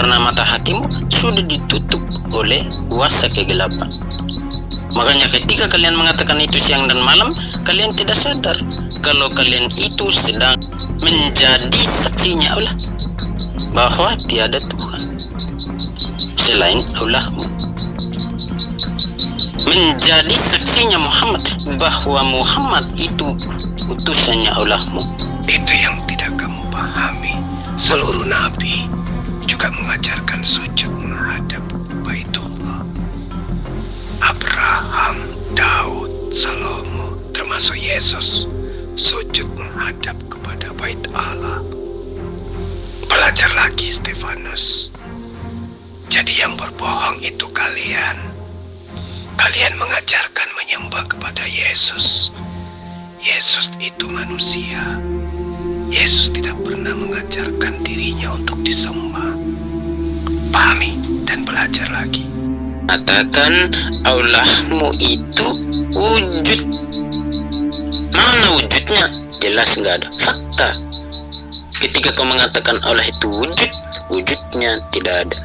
karena mata hatimu sudah ditutup oleh kuasa kegelapan. Makanya ketika kalian mengatakan itu siang dan malam, kalian tidak sadar kalau kalian itu sedang menjadi saksinya Allah bahwa tiada Tuhan selain Allahmu, menjadi saksinya Muhammad bahwa Muhammad itu utusannya Allahmu. Itu yang tidak kamu pahami. Seluruh nabi juga mengajarkan sujud menghadap Baitullah. Abraham, Daud, Salomo, termasuk Yesus, sujud menghadap kepada Bait Allah. Belajar lagi, Stefanus. Jadi yang berbohong itu kalian. Kalian mengajarkan menyembah kepada Yesus. Yesus itu manusia. Yesus tidak pernah mengajarkan dirinya untuk disembah. Pahami dan belajar lagi. Katakan Allahmu itu wujud. Mana wujudnya? Jelas nggak ada fakta. Ketika kau mengatakan Allah itu wujud, wujudnya tidak ada.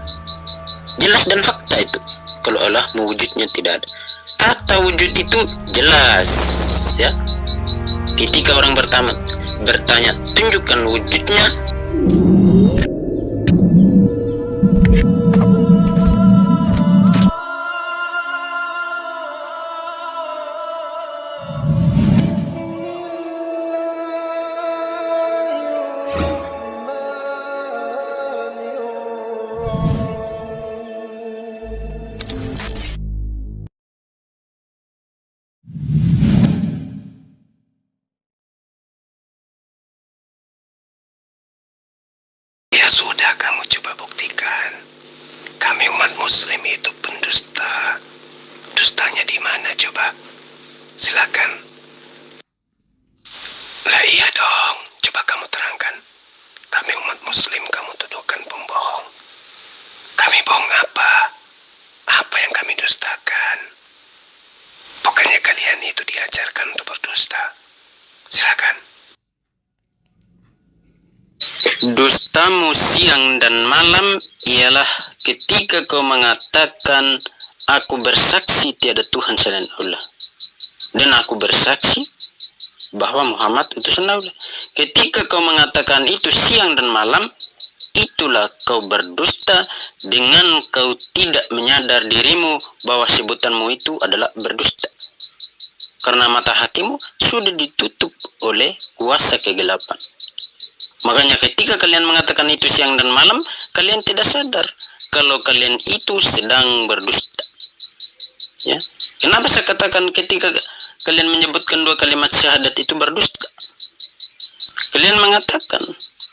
Jelas dan fakta itu. Kalau Allah wujudnya tidak ada. Kata wujud itu jelas, ya. Ketika orang bertanya, tunjukkan wujudnya. Ya sudah, kamu coba buktikan. Kami umat muslim itu pendusta. Dustanya di mana coba? Silakan. Lah iya dong, coba kamu terangkan. Kami umat muslim kamu tuduhkan pembohong. Kami bohong apa? Apa yang kami dustakan? Bukannya kalian itu diajarkan untuk berdusta. Silakan. Dustamu siang dan malam ialah ketika kau mengatakan aku bersaksi tiada Tuhan selain Allah, dan aku bersaksi bahwa Muhammad utusan Allah. Ketika kau mengatakan itu siang dan malam, itulah kau berdusta dengan kau tidak menyadar dirimu bahwa sebutanmu itu adalah berdusta, karena mata hatimu sudah ditutup oleh kuasa kegelapan. Makanya ketika kalian mengatakan itu siang dan malam, kalian tidak sadar kalau kalian itu sedang berdusta. Ya, kenapa saya katakan ketika kalian menyebutkan dua kalimat syahadat itu berdusta? Kalian mengatakan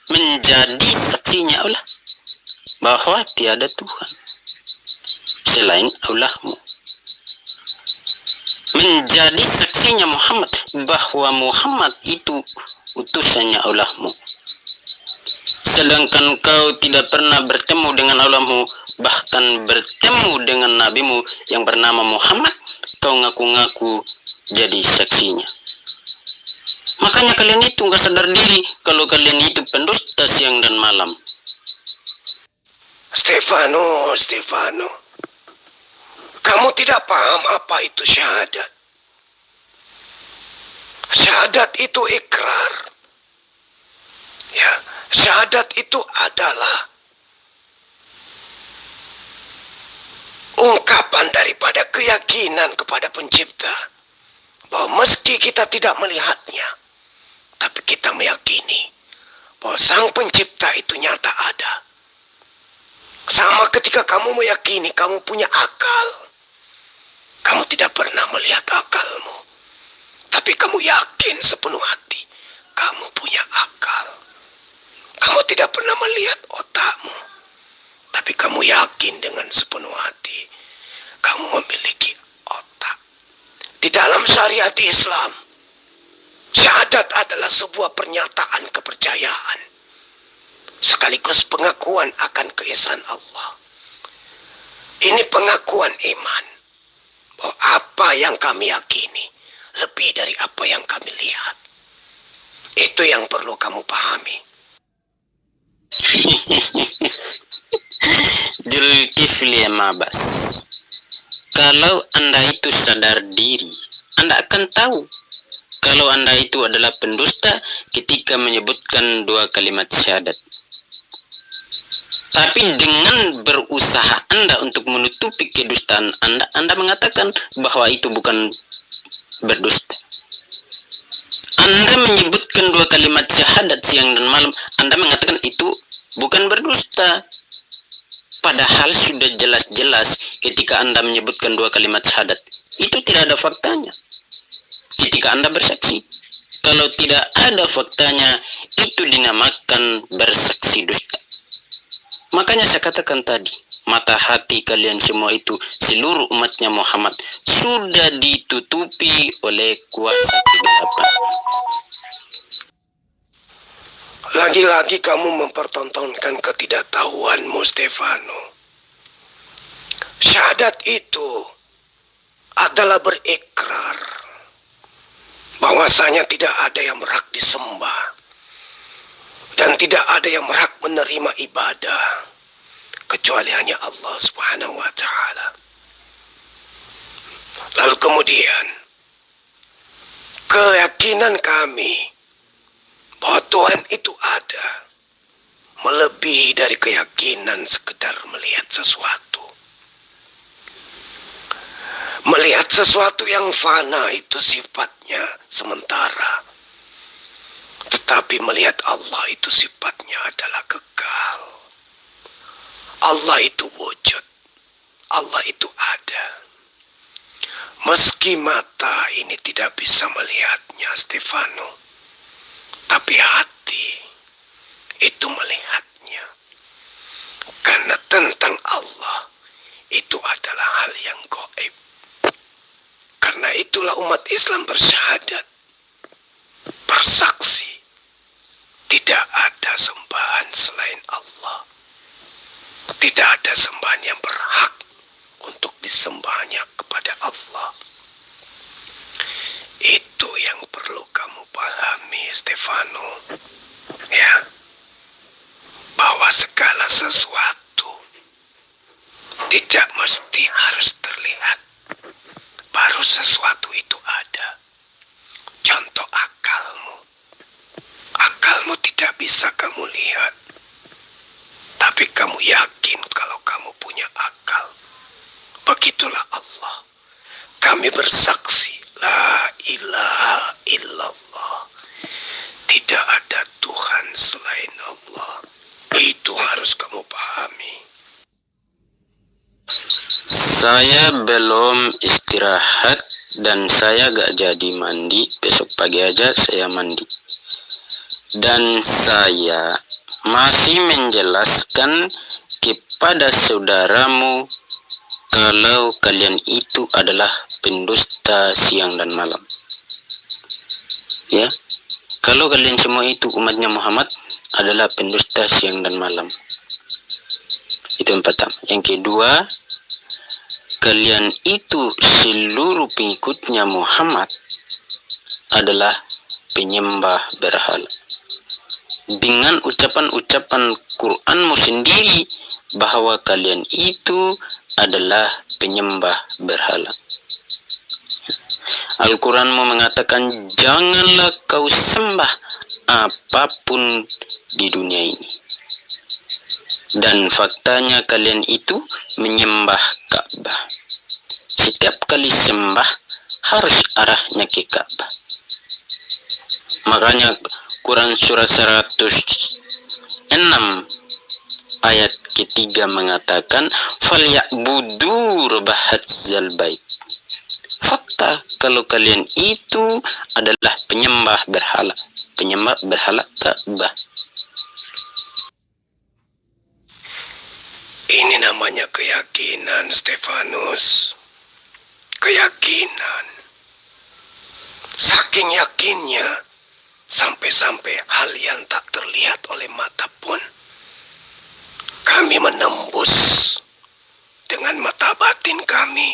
menjadi saksinya Allah bahwa tiada Tuhan selain Allahmu, menjadi saksinya Muhammad bahwa Muhammad itu utusannya Allahmu. Sedangkan kau tidak pernah bertemu dengan Allahmu, bahkan bertemu dengan nabimu yang bernama Muhammad, kau ngaku-ngaku jadi saksinya. Makanya kalian itu nggak sadar diri kalau kalian itu pendusta siang dan malam. Stefano, kamu tidak paham apa itu syahadat. Syahadat itu ikrar. Ya, syahadat itu adalah ungkapan daripada keyakinan kepada Pencipta bahwa meski kita tidak melihatnya, tapi kita meyakini bahwa Sang Pencipta itu nyata ada. Sama ketika kamu meyakini kamu punya akal. Kamu tidak pernah melihat akalmu, tapi kamu yakin sepenuh hati kamu punya akal. Kamu tidak pernah melihat otakmu, tapi kamu yakin dengan sepenuh hati kamu memiliki otak. Di dalam syariat Islam, syahadat adalah sebuah pernyataan kepercayaan sekaligus pengakuan akan keesaan Allah. Ini pengakuan iman bahwa apa yang kami yakini lebih dari apa yang kami lihat. Itu yang perlu kamu pahami. Zulkifli Mabas. Kalau Anda itu sadar diri, Anda akan tahu kalau Anda itu adalah pendusta ketika menyebutkan 2 kalimat syahadat. Tapi dengan berusaha Anda untuk menutupi kedustaan Anda, Anda mengatakan bahwa itu bukan berdusta. Anda menyebutkan 2 kalimat syahadat siang dan malam, Anda mengatakan itu bukan berdusta. Padahal sudah jelas-jelas ketika Anda menyebutkan 2 kalimat syahadat, itu tidak ada faktanya. Ketika Anda bersaksi, kalau tidak ada faktanya, itu dinamakan bersaksi dusta. Makanya saya katakan tadi, mata hati kalian semua itu, seluruh umatnya Muhammad, sudah ditutupi oleh kuasa kegelapan. Lagi-lagi kamu mempertontonkan ketidaktahuanmu, Stefano. Syahadat itu adalah berikrar bahwasanya tidak ada yang berhak disembah dan tidak ada yang berhak menerima ibadah kecuali hanya Allah Subhanahu wa Ta'ala. Lalu kemudian keyakinan kami bahwa Tuhan itu ada melebihi dari keyakinan sekedar melihat sesuatu. Melihat sesuatu yang fana itu sifatnya sementara. Tetapi melihat Allah itu sifatnya adalah kekal. Allah itu wujud. Allah itu ada. Meski mata ini tidak bisa melihatnya, Stefano, tapi hati itu melihatnya. Karena tentang Allah itu adalah hal yang gaib. Karena itulah umat Islam bersyahadat, bersaksi, tidak ada sembahan selain Allah. Tidak ada sembahan yang berhak untuk disembahnya kepada Allah. Itu yang perlu kamu pahami, Stefano. Ya, bahwa segala sesuatu tidak mesti harus terlihat baru sesuatu itu ada. Contoh akalmu. Akalmu tidak bisa kamu lihat, tapi kamu yakin kalau kamu punya akal. Begitulah Allah. Kami bersaksi, la ilaha illallah. Tidak ada Tuhan selain Allah. Itu harus kamu pahami. Saya belum istirahat dan saya gak jadi mandi. Besok pagi aja saya mandi. Dan saya masih menjelaskan kepada saudaramu kalau kalian itu adalah pendusta siang dan malam. Ya, kalau kalian semua itu umatnya Muhammad adalah pendusta siang dan malam. Itu yang pertama. Yang kedua, kalian itu seluruh pengikutnya Muhammad adalah penyembah berhala. Dengan ucapan-ucapan Qur'anmu sendiri bahwa kalian itu adalah penyembah berhala. Al-Quranmu mengatakan janganlah kau sembah apapun di dunia ini. Dan faktanya kalian itu menyembah Ka'bah. Setiap kali sembah harus arahnya ke Ka'bah. Makanya Quran surah 106 ayat ketiga mengatakan falyabudu rabbahadzal bait. Fakta kalau kalian itu adalah penyembah berhala Ka'bah. Ini namanya keyakinan, Stefanus. Keyakinan. Saking yakinnya, sampai-sampai hal yang tak terlihat oleh mata pun kami menembus dengan mata batin kami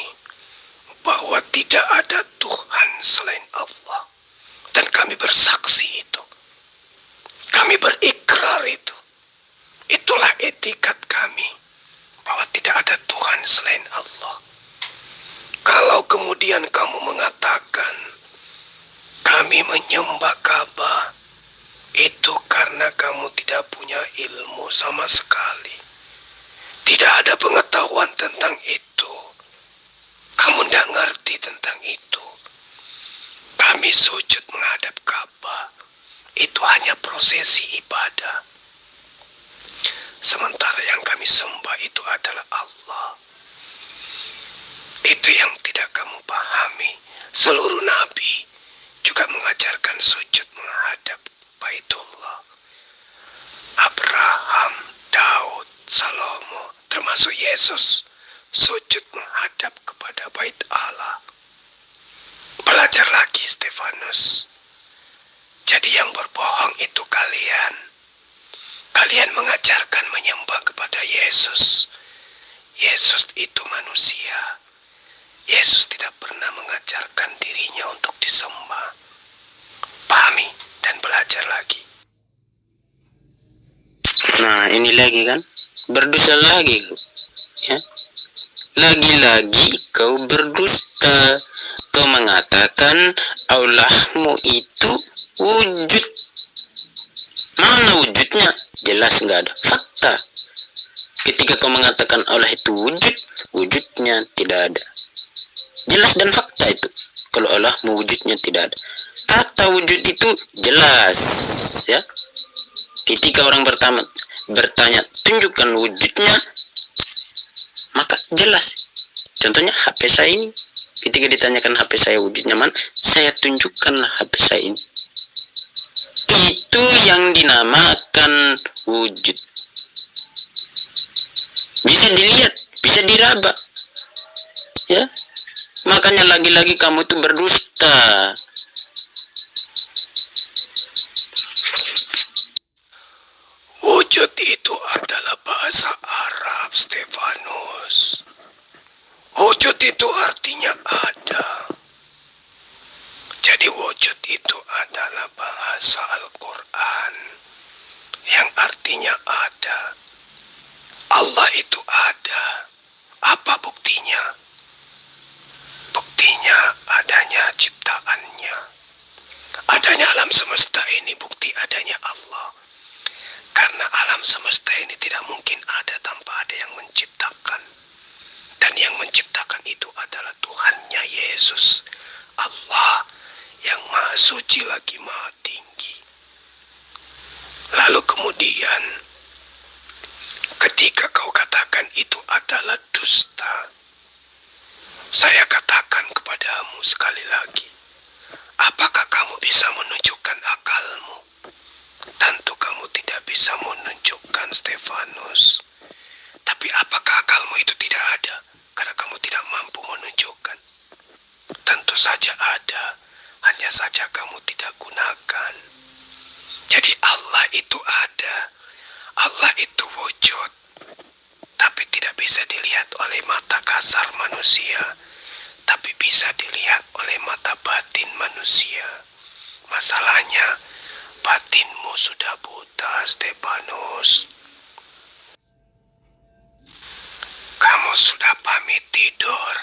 bahwa tidak ada Tuhan selain Allah. Dan kami bersaksi itu. Kami berikrar itu. Itulah etikat kami. Bahwa selain Allah. Kalau kemudian kamu mengatakan, kami menyembah Ka'bah, itu karena kamu tidak punya ilmu sama sekali. Tidak ada pengetahuan tentang itu. Kamu tidak ngerti tentang itu. Kami sujud menghadap Ka'bah. Itu hanya prosesi ibadah. Sementara yang kami sembah itu adalah Allah. Itu yang tidak kamu pahami. Seluruh nabi juga mengajarkan sujud menghadap Baitullah. Abraham, Daud, Salomo, termasuk Yesus, sujud menghadap kepada Bait Allah. Belajar lagi, Stefanus. Jadi yang berbohong itu kalian. Kalian mengajarkan menyembah kepada Yesus. Yesus itu manusia. Yesus tidak pernah mengajarkan dirinya untuk disembah. Pahami dan belajar lagi. Nah, ini lagi kan, berdosa lagi kau. Ya. Lagi-lagi kau berdusta. Kau mengatakan Allahmu itu wujud. Mana wujudnya? Jelas nggak ada fakta. Ketika kau mengatakan Allah itu wujud, wujudnya tidak ada. Jelas dan fakta itu. Kalau Allah wujudnya tidak ada. Kata wujud itu jelas, ya. Ketika orang bertanya, tunjukkan wujudnya, maka jelas. Contohnya HP saya ini. Ketika ditanyakan HP saya wujudnya mana, saya tunjukkanlah HP saya ini. Itu yang dinamakan wujud. Bisa dilihat, bisa diraba. Ya. Makanya lagi-lagi kamu itu berdusta. Wujud itu adalah bahasa Arab, Stefanus. Wujud itu artinya ada. Jadi wujud itu adalah bahasa Al-Quran yang artinya ada. Allah itu ada. Apa buktinya? Buktinya adanya ciptaannya. Adanya alam semesta ini bukti adanya Allah. Karena alam semesta ini tidak mungkin ada tanpa ada yang menciptakan. Dan yang menciptakan itu adalah Tuhannya Yesus. Allah yang maha suci lagi maha tinggi. Lalu kemudian, ketika kau katakan itu adalah dusta, saya katakan kepadamu sekali lagi, apakah kamu bisa menunjukkan akalmu? Tentu kamu tidak bisa menunjukkan, Stefanus. Tapi apakah akalmu itu tidak ada? Karena kamu tidak mampu menunjukkan. Tentu saja ada, hanya saja kamu tidak gunakan. Jadi Allah itu ada. Allah itu wujud. Tapi tidak bisa dilihat oleh mata kasar manusia. Tapi bisa dilihat oleh mata batin manusia. Masalahnya, batinmu sudah buta, Stefanus. Kamu sudah pamit tidur.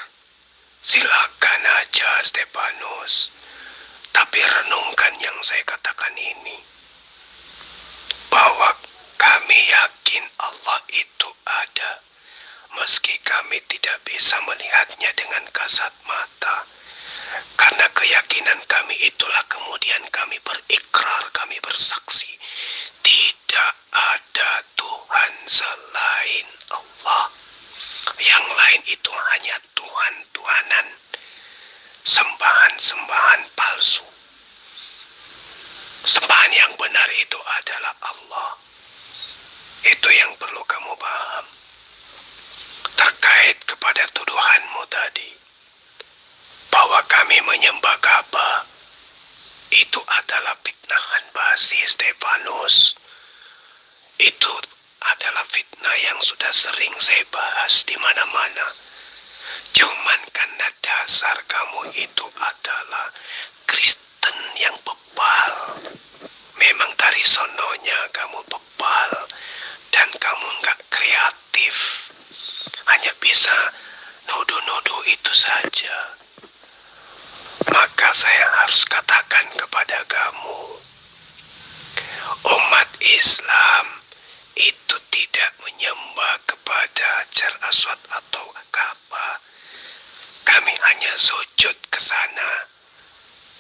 Silakan aja, Stefanus. Tapi renungkan yang saya katakan ini. Bahwa kami yakin Allah itu ada. Meski kami tidak bisa melihatnya dengan kasat mata. Karena keyakinan kami itulah kemudian kami berikrar, kami bersaksi. Tidak ada Tuhan selain Allah. Yang lain itu hanya Tuhan-Tuhanan. Sembahan-sembahan palsu. Sembahan yang benar itu adalah Allah. Itu yang perlu kamu paham. Terkait kepada tuduhanmu tadi. Bahwa kami menyembah Ka'bah. Itu adalah fitnahan basi, Stefanus. Itu adalah fitnah yang sudah sering saya bahas di mana-mana. Cuman karena dasar kamu itu adalah Kristen yang bebal. Memang dari sononya kamu bebal. Dan kamu nggak kreatif. Hanya bisa nuduh-nuduh itu saja. Maka saya harus katakan kepada kamu, umat Islam itu tidak menyembah kepada Hajar Aswad atau Ka'bah. Kami hanya sujud ke sana,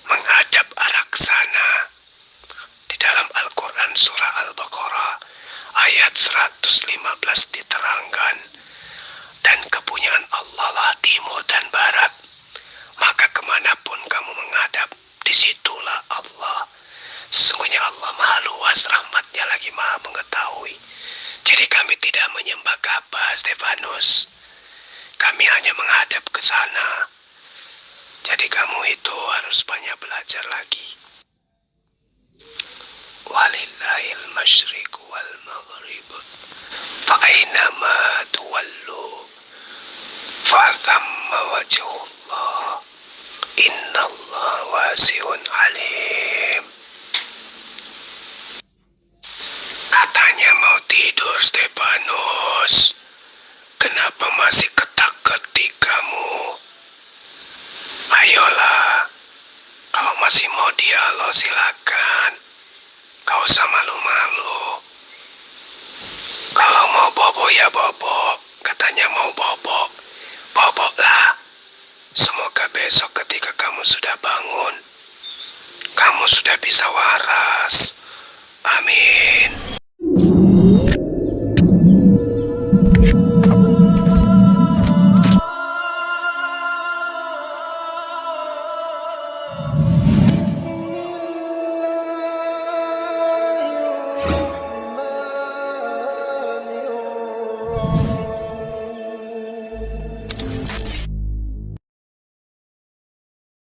menghadap arah ke sana. Di dalam Al-Quran surah Al-Baqarah ayat 115 diterangkan, dan kepunyaan Allah lah timur dan barat, maka kemanapun kamu menghadap, disitulah Allah. Sesungguhnya Allah maha luas rahmatnya lagi maha mengetahui. Jadi kami tidak menyembah Ka'bah, Stefanus. Kami hanya menghadap ke sana. Jadi kamu itu harus banyak belajar lagi. Walillahil masyriq wal maghrib. Fa'ainama tuwallu fathamma wajhullah. Innallah wasi'un alim. Katanya mau tidur, Stefanus. Kenapa masih ketak-ketik kamu? Ayolah, kalau masih mau dialog silakan.